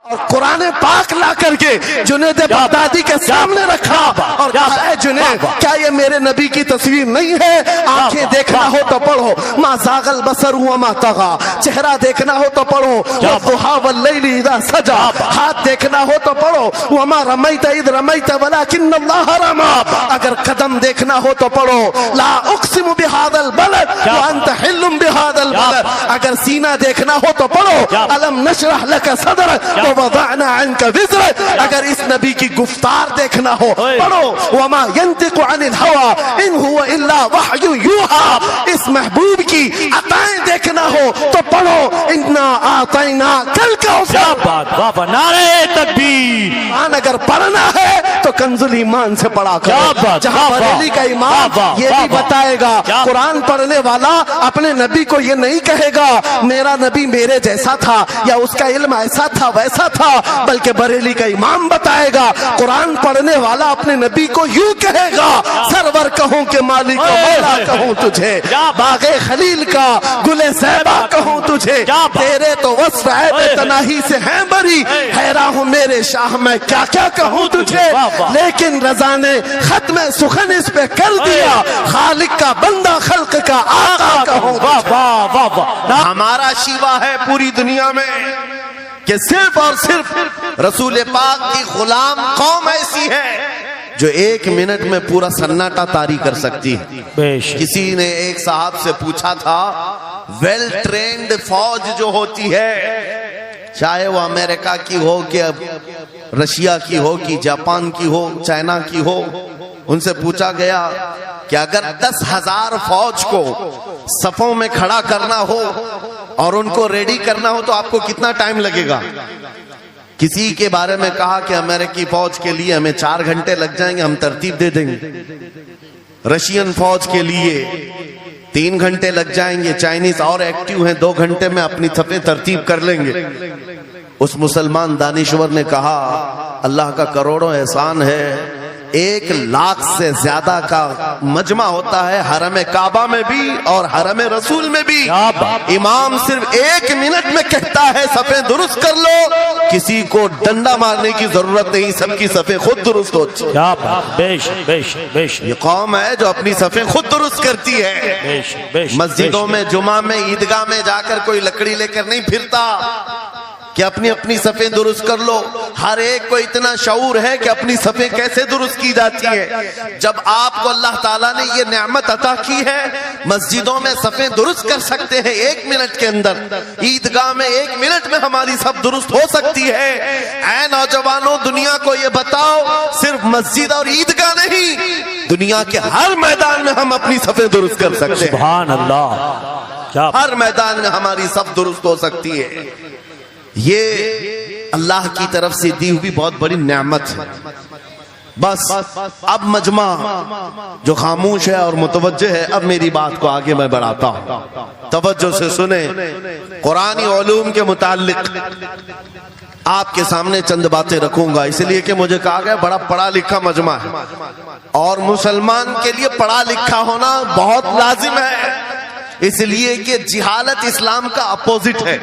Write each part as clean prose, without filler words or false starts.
اور قرآن پاک لا کر کے جنید بغدادی کے سامنے رکھا اور کہا اے جنید کیا یہ میرے نبی کی تصویر نہیں ہے؟ آنکھیں دیکھنا ہو تو پڑھو ما زاغ البصر وما طغى، چہرہ دیکھنا ہو تو پڑھو والضحى واللیل اذا سجى، ہاتھ دیکھنا ہو تو پڑھو وما رمیت اذ رمیت ولکن اللہ رمی، اگر قدم دیکھنا ہو تو پڑھو لا اقسم بهذا البلد وانت حل بهذا البلد، اگر سینہ دیکھنا ہو تو پڑھو الم نشرح لك صدرك ووضعنا عنك وزرك، اگر اس نبی کی گفتار دیکھنا ہو پڑھو وما ينطق عن الهوى ان هو الا وحي يوحى، اس محبوب کی عطائیں دیکھنا ہو تو پڑھو انا اعطینا کل کا نعرہ تکبیر۔ ایمان اگر پڑھنا ہے تو کنز الایمان سے پڑھا کرو، جہاں بریلی کا امام یہ بھی بتائے گا قرآن پڑھنے والا اپنے نبی کو یہ نہیں کہے گا میرا نبی میرے جیسا تھا یا اس کا علم ایسا تھا ویسا تھا، بلکہ بریلی کا امام بتائے گا قرآن پڑھنے والا اپنے نبی کو یوں کہے گا سرور کہوں کہ مالک و مولا کہوں تجھے، باغ خلیل کا گل زیبا کہوں تجھے، تیرے تو وصف عیب تناہی سے ہیں بری، حیران ہوں میرے شاہ میں کیا کیا کہوں تجھے، لیکن رضا نے ختم سخن اس پہ کر دیا خالق کا بندہ خلق کا آقا کہوں تجھے۔ ہمارا شیوا ہے پوری دنیا میں کہ صرف اور صرف رسول پاک کی غلام قوم ایسی ہے جو ایک منٹ میں پورا سناٹا طاری کر سکتی ہے۔ کسی نے ایک صاحب سے پوچھا تھا ویل ٹرینڈ فوج جو ہوتی ہے چاہے وہ امریکہ کی ہو کہ رشیا کی ہو کہ جاپان کی ہو چائنا کی ہو، ان سے پوچھا گیا کہ اگر 10,000 فوج کو صفوں میں کھڑا کرنا ہو اور ان کو ریڈی کرنا ہو تو آپ کو کتنا ٹائم لگے گا؟ کسی کے بارے میں کہا کہ امریکی فوج کے لیے ہمیں 4 گھنٹے لگ جائیں گے، ہم ترتیب دے دیں گے۔ رشین فوج کے لیے 3 گھنٹے لگ جائیں گے، چائنیز اور ایکٹیو ہیں 2 گھنٹے میں اپنی صفیں ترتیب کر لیں گے۔ اس مسلمان دانشور نے کہا اللہ کا کروڑوں احسان ہے 1,00,000 سے زیادہ کا مجمع ہوتا ہے حرم کعبہ میں بھی اور حرم رسول میں بھی، امام صرف 1 منٹ میں کہتا ہے صفیں درست کر لو، کسی کو ڈنڈا مارنے کی ضرورت نہیں، سب کی صفیں خود درست ہوتی ہیں۔ یہ قوم ہے جو اپنی صفیں خود درست کرتی ہے۔ مسجدوں میں جمعہ میں عیدگاہ میں جا کر کوئی لکڑی لے کر نہیں پھرتا کہ اپنی صفیں درست کر لو، ہر ایک کو اتنا شعور ہے کہ اپنی صفیں کیسے درست کی جاتی ہے۔ جب آپ کو اللہ تعالیٰ نے یہ نعمت عطا کی ہے مسجدوں میں صفیں درست کر سکتے ہیں 1 منٹ کے اندر، عیدگاہ میں 1 منٹ میں ہماری صف درست ہو سکتی ہے۔ اے نوجوانوں دنیا کو یہ بتاؤ صرف مسجد اور عیدگاہ نہیں، دنیا کے ہر میدان میں ہم اپنی صفیں درست کر سکتے ہیں۔ سبحان اللہ، ہر میدان میں ہماری صف درست ہو سکتی ہے۔ یہ اللہ کی طرف سے دی ہوئی بہت بڑی نعمت ہے۔ بس اب مجمع جو خاموش ہے اور متوجہ ہے، اب میری بات کو آگے میں بڑھاتا ہوں، توجہ سے سنیں۔ قرآنی علوم کے متعلق آپ کے سامنے چند باتیں رکھوں گا، اس لیے کہ مجھے کہا گیا بڑا پڑھا لکھا مجمع ہے اور مسلمان کے لیے پڑھا لکھا ہونا بہت لازم ہے، اس لیے کہ جہالت اسلام کا اپوزٹ ہے،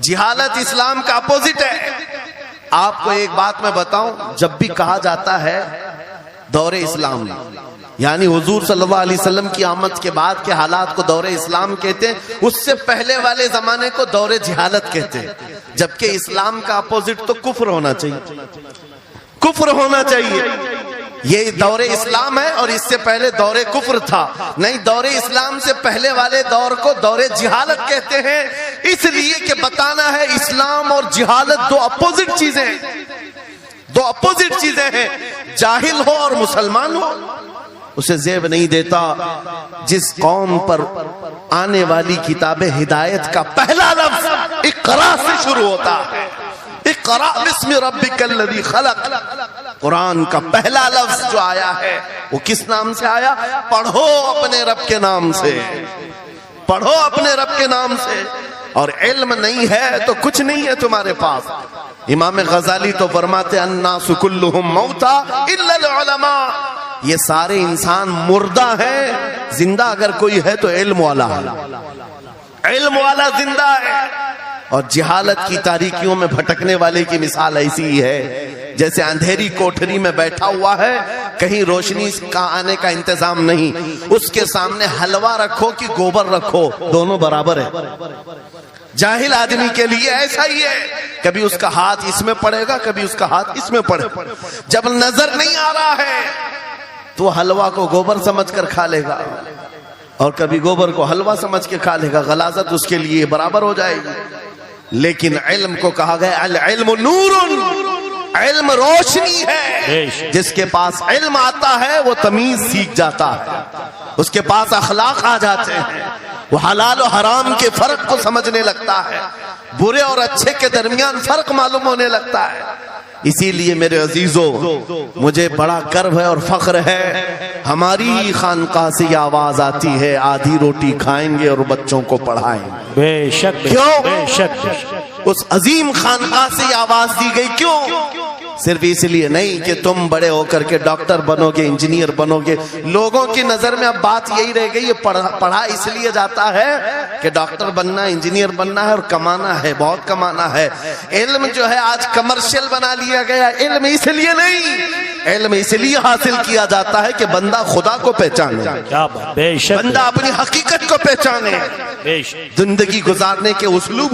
جہالت اسلام کا اپوزٹ ہے۔ آپ کو ایک بات میں بتاؤں، جب بھی کہا جاتا ہے دور اسلام یعنی حضور صلی اللہ علیہ وسلم کی آمد کے بعد کے حالات کو دور اسلام کہتے ہیں، اس سے پہلے والے زمانے کو دور جہالت کہتے ہیں، جبکہ اسلام کا اپوزٹ تو کفر ہونا چاہیے، کفر ہونا چاہیے۔ یہ دور اسلام ہے اور اس سے پہلے دور کفر تھا، نہیں دور اسلام سے پہلے والے دور کو دور جہالت کہتے ہیں، اس لیے کہ بتانا ہے اسلام اور جہالت 2 اپوزٹ چیزیں ہیں، 2 اپوزٹ چیزیں ہیں، جاہل ہو اور مسلمان ہو اسے زیب نہیں دیتا۔ جس قوم پر آنے والی کتاب ہدایت کا پہلا لفظ اقرا سے شروع ہوتا ہے، اقرا بسم ربک الذی خلق، قرآن کا پہلا لفظ جو آیا ہے وہ کس نام سے آیا؟ پڑھو اپنے رب کے نام سے، پڑھو اپنے رب کے نام سے، اور علم نہیں ہے تو کچھ نہیں ہے تمہارے پاس۔ امام غزالی تو فرماتے الناس کلہم موتا الا العلماء، یہ سارے انسان مردہ ہیں، زندہ اگر کوئی ہے تو علم والا ہے، علم والا زندہ ہے۔ اور جہالت کی تاریکیوں میں بھٹکنے والے کی مثال ایسی ہی ہے جیسے اندھیری کوٹھری میں بیٹھا ہوا ہے، کہیں روشنی کا آنے کا انتظام نہیں، اس کے سامنے حلوہ رکھو کہ گوبر رکھو، دونوں برابر ہے۔ جاہل آدمی کے لیے ایسا ہی ہے، کبھی اس کا ہاتھ اس میں پڑے گا، کبھی اس کا ہاتھ اس میں پڑے گا۔ جب نظر نہیں آ رہا ہے تو حلوہ کو گوبر سمجھ کر کھا لے گا، اور کبھی گوبر کو حلوہ سمجھ کے کھا لے گا، غلاظت اس کے لیے برابر ہو جائے گی۔ لیکن علم کو کہا گیا العلم نور، علم روشنی ہے۔ جس کے پاس علم آتا ہے وہ تمیز سیکھ جاتا ہے، اس کے پاس اخلاق آ جاتے ہیں، وہ حلال و حرام کے فرق کو سمجھنے لگتا ہے، برے اور اچھے کے درمیان فرق معلوم ہونے لگتا ہے۔ اسی لیے میرے عزیزو، مجھے بڑا کرب ہے اور فخر ہے، ہماری ہی خانقاہ سے یہ آواز آتی ہے آدھی روٹی کھائیں گے اور بچوں کو پڑھائیں گے۔ بے شک کیوں؟ بے شک اس عظیم خانقاہ سے یہ آواز دی گئی، کیوں؟ صرف اس لیے نہیں کہ تم بڑے ہو کر کے ڈاکٹر بنو گے، انجینئر بنو گے۔ لوگوں کی نظر میں اب بات یہی رہ گئی، یہ پڑھا اس لیے جاتا ہے کہ ڈاکٹر بننا، انجینئر بننا ہے اور کمانا ہے، بہت کمانا ہے۔ علم جو ہے آج کمرشل بنا لیا گیا۔ علم اس لیے نہیں، علم اس لیے حاصل کیا جاتا ہے کہ بندہ خدا کو پہچانے، کیا بات، بے شک بندہ اپنی حقیقت کو پہچانے، بے شک۔ زندگی گزارنے کے اسلوب